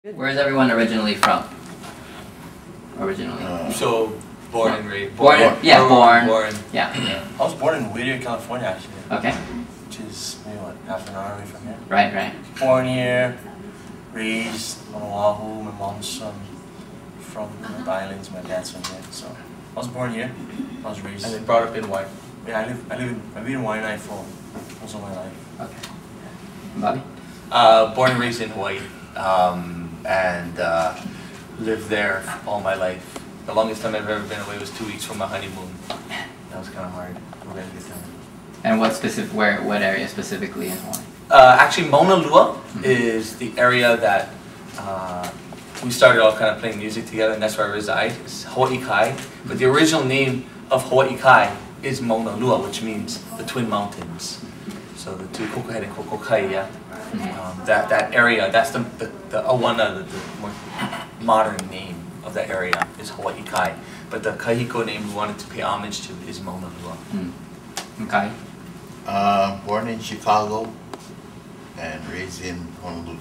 Where's everyone originally from? Originally. So, born and raised. Born. Yeah. Yeah. I was born in Whittier, California, actually. Okay. Which is maybe what, half an hour away from here. Right. Born here, raised on Oahu. My mom's from the islands. My dad's from here. So I was born here. I was raised. And then brought up in Hawaii. Yeah, I've been in Hawaii for most of my life. Okay. Bobby? Born and raised in Hawaii. And lived there all my life. The longest time I've ever been away was 2 weeks from my honeymoon. That was kind of hard. We had a good time. And what area specifically in Hawaii? Actually, Maunalua is the area that we started all kind of playing music together, and that's where I reside. It's Hawaii Kai, but the original name of Hawaii Kai is Maunalua, which means the Twin Mountains. So the two, Kokohead and Kokokai, that area, that's the more modern name of the area is Hawaii Kai. But the Kahiko name we wanted to pay homage to is Maunalua. Okay. Born in Chicago and raised in Honolulu,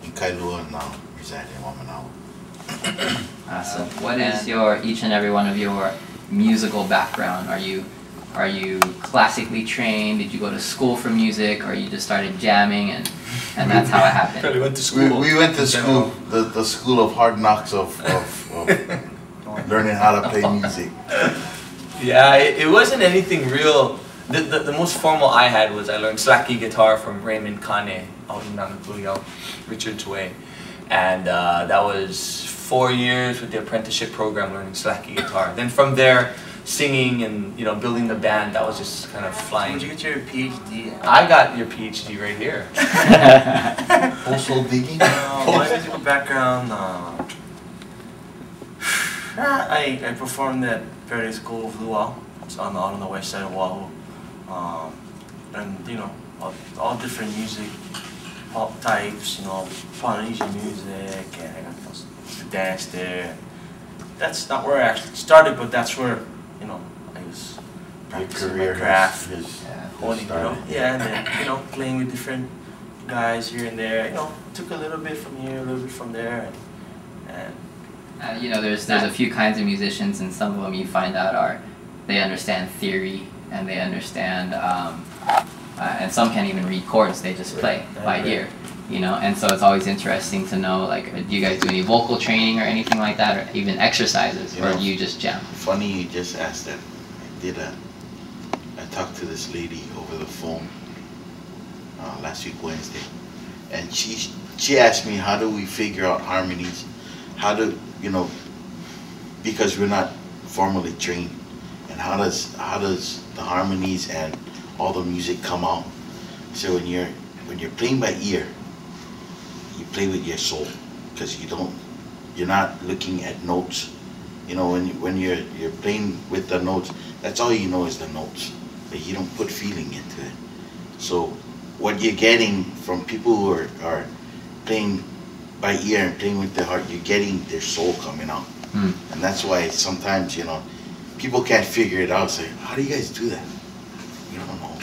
in Kailua, and now reside in Mauanalua. Awesome. What is each and every one of your musical background? Are you classically trained? Did you go to school for music, or you just started jamming and that's how it happened? Probably went to school. We went to school, the school of hard knocks of learning how to play music. Yeah, it wasn't anything real. The most formal I had was I learned slacky guitar from Raymond Kane out in Maunalua, Richard's Way. And that was 4 years with the apprenticeship program learning slacky guitar. Then from there, singing and building the band, that was just kind of flying. Did you get your PhD? I got your PhD right here. Also digging? My musical background, I performed at various school of Hula, on the west side of Oahu. And all different music, pop types, Polynesian music, and I got to dance there. That's not where I actually started, but that's where I was practicing my craft, honing, and then playing with different guys here and there. Took a little bit from here, a little bit from there, and there's a few kinds of musicians, and some of them you find out they understand theory and they understand, and some can't even read chords; they just play by ear. And so it's always interesting to know, do you guys do any vocal training or anything like that, or even exercises, or do you just jam? Funny you just asked that. I talked to this lady over the phone last week Wednesday, and she asked me, how do we figure out harmonies? How do because we're not formally trained, and how does the harmonies and all the music come out? So when you're playing by ear, you play with your soul, because you're not looking at notes. When you're playing with the notes, that's all you know is the notes, but you don't put feeling into it. So what you're getting from people who are playing by ear and playing with their heart, you're getting their soul coming out. And that's why sometimes people can't figure it out. Say, how do you guys do that? You don't know.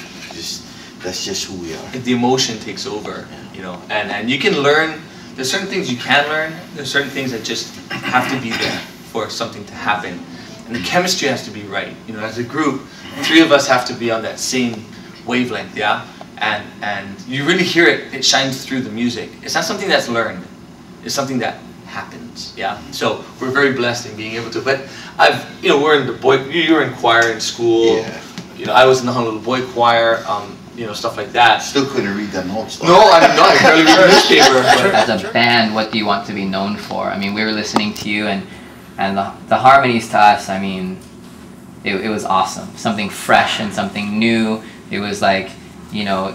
That's just who we are. The emotion takes over, and you can learn. There's certain things you can learn. There's certain things that just have to be there for something to happen, and the chemistry has to be right. As a group, 3 of us have to be on that same wavelength, and you really hear it. It shines through the music. It's not something that's learned. It's something that happens, So we're very blessed in being able to. But we're in you were in choir in school. Yeah. I was in the Honolulu Boy Choir. Stuff like that. Still couldn't read the notes, though. No, I barely read the newspaper. As a band, what do you want to be known for? I mean, we were listening to you, and the harmonies to us, it was awesome. Something fresh and something new. It was like,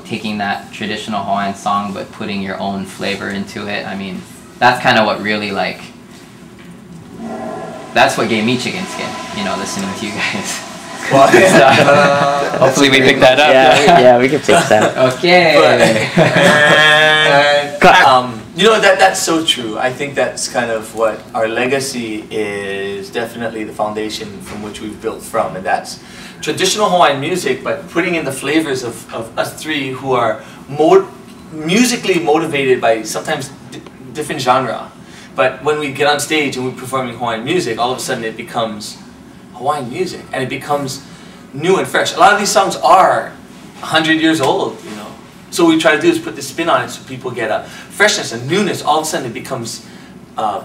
taking that traditional Hawaiian song, but putting your own flavor into it. That's kind of what really, that's what gave me chicken skin, listening to you guys. Hopefully we pick that up. Yeah, we can fix that. Okay. That's so true. I think that's kind of what our legacy is, definitely the foundation from which we've built from, and that's traditional Hawaiian music, but putting in the flavors of us 3 who are musically motivated by sometimes different genre. But when we get on stage and we're performing Hawaiian music, all of a sudden it becomes Hawaiian music, and it becomes new and fresh. A lot of these songs are 100 years old, you know. So what we try to do is put the spin on it so people get a freshness and newness. All of a sudden it becomes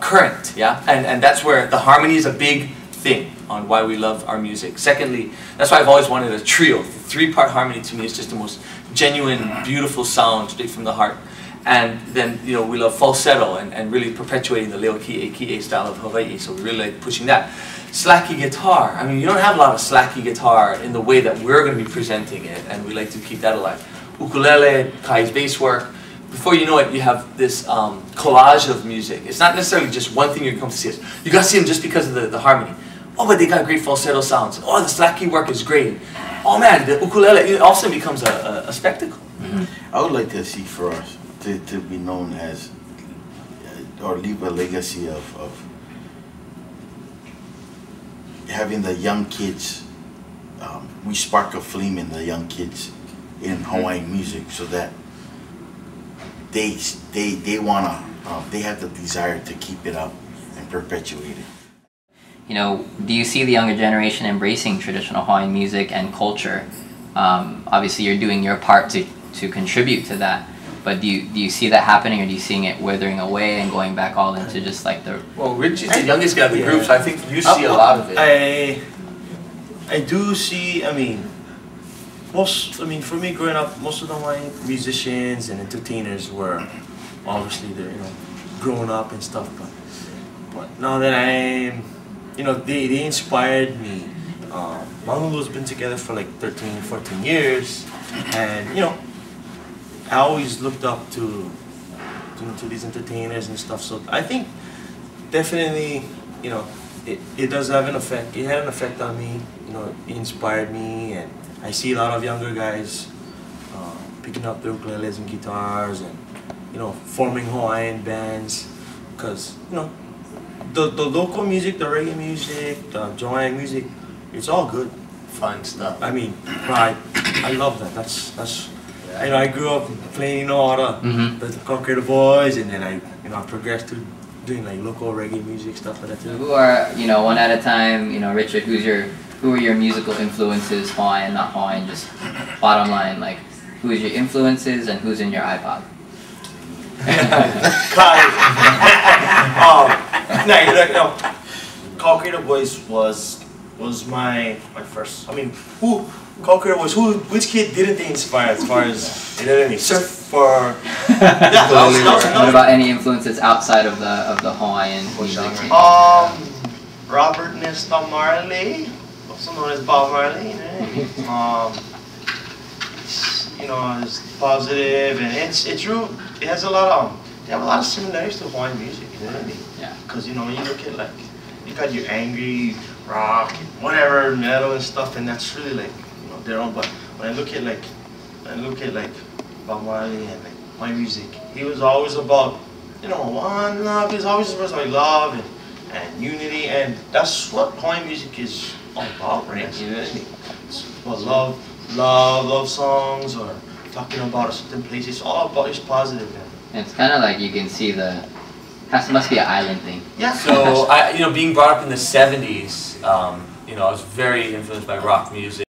current, yeah? And that's where the harmony is a big thing on why we love our music. Secondly, that's why I've always wanted a trio. The three-part harmony to me is just the most genuine, beautiful sound straight from the heart. And then, you know, we love falsetto and really perpetuating the leo ki'e style of Hawaii, so we really like pushing that. Slacky guitar, I mean, you don't have a lot of slacky guitar in the way that we're going to be presenting it, and we like to keep that alive. Ukulele, Kai's bass work, before you know it, you have this collage of music. It's not necessarily just one thing you're going to see. You got to see them just because of the harmony. Oh, but they got great falsetto sounds. Oh, the slacky work is great. Oh man, the ukulele, it also becomes a spectacle. Mm-hmm. I would like to see for us to be known as, or leave a legacy of having the young kids, we spark a flame in the young kids in Hawaiian music, so that they have the desire to keep it up and perpetuate it. You know, do you see the younger generation embracing traditional Hawaiian music and culture? Obviously, you're doing your part to contribute to that. But do you see that happening, or do you seeing it withering away and going back all into just like the... Well, Richie's the youngest guy of the group, so I think you see a lot of it. I do see, I mean, for me growing up, most of the Hawaiian musicians and entertainers were obviously they're, you know, growing up and stuff, but now that I'm, you know, they inspired me. Maunalua has been together for like 13, 14 years, and you know, I always looked up to these entertainers and stuff. So I think definitely, you know, it does have an effect. It had an effect on me. You know, it inspired me, and I see a lot of younger guys picking up their ukuleles and guitars, and you know, forming Hawaiian bands. Because you know, the local music, the reggae music, the Hawaiian music, it's all good, Fun stuff. I mean, I love that. That's. You know, I grew up playing, you know, all the Conquer the Boys, and then I progressed to doing like local reggae music, stuff like that too. Who are, you know, one at a time, you know, Richard, who are your musical influences, Hawaiian, not Hawaiian, just bottom line, like, who is your influences and who's in your iPod? Kahi. No, Conquer the Boys was my first. I mean, Conquer was which kid didn't they inspire as far as, you know what I mean? Surf for What about any influences outside of the Hawaiian music? Robert Nesta Marley, also known as Bob Marley. You know, it's positive, and it's true. It has a lot of they have a lot of similarities to Hawaiian music. You know what I mean? Yeah. Because you know, when you look at like, you got your angry rock, whatever, metal and stuff, and that's really like, you know, their own. But when I look at like Bob Marley and like my music, he was always about, you know, one love. He was always about like love and unity, and that's what Hawaiian music is all about, right? You know what I mean? It's about love songs, or talking about a certain place. It's all about, it's positive. And it's kind of like you can see must be an island thing. Yeah. So you know, being brought up in the '70s, you know, I was very influenced by rock music.